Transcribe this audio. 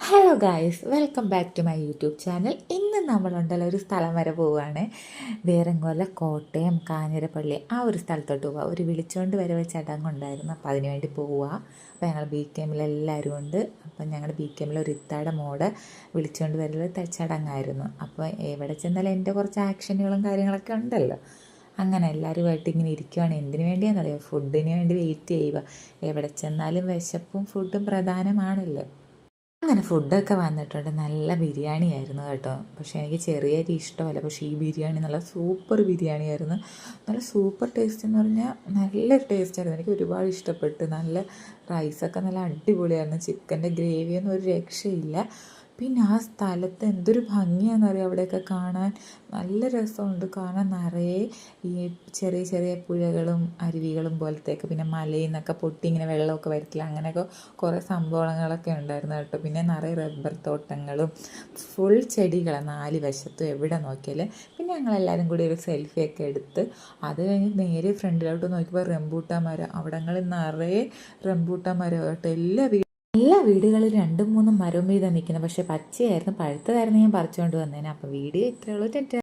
Hello guys, welcome back to my YouTube channel. ഇന്ന് നമ്മളുണ്ടല്ലോ ഒരു സ്ഥലം വരെ പോവുകയാണ്. വേറെങ്ങോല കോട്ടയം കാഞ്ഞിരപ്പള്ളി ആ ഒരു സ്ഥലത്തോട്ട് പോവുക. ഒരു വിളിച്ചുകൊണ്ട് വരവ് ചടങ്ങുണ്ടായിരുന്നു, അപ്പോൾ അതിന് വേണ്ടി പോവുക. അപ്പോൾ ഞങ്ങൾ ബി കെ എമ്മിലെല്ലാവരും ഉണ്ട്. അപ്പം ഞങ്ങളുടെ ബി കെ എമ്മിൽ ഒരു ഇത്താടെ മോടെ വിളിച്ചുകൊണ്ട് വരവ് ചടങ്ങായിരുന്നു. അപ്പോൾ എവിടെ ചെന്നാലും എൻ്റെ കുറച്ച് ആക്ഷനുകളും കാര്യങ്ങളൊക്കെ ഉണ്ടല്ലോ. അങ്ങനെ എല്ലാവരുമായിട്ട് ഇങ്ങനെ ഇരിക്കുവാണ്. എന്തിനു വേണ്ടിയാണെന്നറിയോ? ഫുഡിന് വേണ്ടി വെയിറ്റ് ചെയ്യുക. എവിടെ ചെന്നാലും വിശപ്പും ഫുഡും പ്രധാനമാണല്ലോ. അങ്ങനെ ഫുഡൊക്കെ വന്നിട്ടുണ്ട്. നല്ല ബിരിയാണി ആയിരുന്നു കേട്ടോ. പക്ഷേ എനിക്ക് ചെറിയൊരു ഇഷ്ടമല്ല. പക്ഷേ ഈ ബിരിയാണി നല്ല സൂപ്പർ ബിരിയാണി ആയിരുന്നു. നല്ല സൂപ്പർ ടേസ്റ്റ് എന്ന് പറഞ്ഞാൽ നല്ലൊരു ടേസ്റ്റായിരുന്നു. എനിക്ക് ഒരുപാട് ഇഷ്ടപ്പെട്ടു. നല്ല റൈസൊക്കെ നല്ല അടിപൊളിയായിരുന്നു. ചിക്കൻ്റെ ഗ്രേവിയൊന്നും ഒരു രക്ഷയില്ല. പിന്നെ ആ സ്ഥലത്ത് എന്തൊരു ഭംഗിയാണെന്നറിയാം അവിടെയൊക്കെ കാണാൻ. നല്ല രസമുണ്ട്. കാണാൻ നിറയെ ഈ ചെറിയ ചെറിയ പുഴകളും അരുവികളും പോലത്തെയൊക്കെ, പിന്നെ മലയിൽ നിന്നൊക്കെ പൊട്ടി ഇങ്ങനെ വെള്ളമൊക്കെ വരത്തില്ല, അങ്ങനെയൊക്കെ കുറേ സംഭവങ്ങളൊക്കെ ഉണ്ടായിരുന്നു കേട്ടോ. പിന്നെ നിറയെ റബ്ബർ തോട്ടങ്ങളും ഫുൾ ചെടികളാണ് നാല് വശത്തും എവിടെ നോക്കിയാലും. പിന്നെ ഞങ്ങളെല്ലാവരും കൂടി ഒരു സെൽഫിയൊക്കെ എടുത്ത് അത് കഴിഞ്ഞ് നേരെ ഫ്രണ്ടിലോട്ട് നോക്കിയപ്പോൾ റംബൂട്ടാൻ മരം. അവിടങ്ങളിൽ നിറയെ റംബൂട്ടാൻ മരം കേട്ടോ. എല്ലാ വീടുകളിലും രണ്ടും മൂന്നും മരം വീതം നിൽക്കുന്നത്. പക്ഷേ പച്ചയായിരുന്നു. പഴുത്തതായിരുന്നു ഞാൻ പറിച്ചുകൊണ്ട് വന്നേനെ. അപ്പോൾ വീഡിയോ ഇത്രയുള്ളൂ.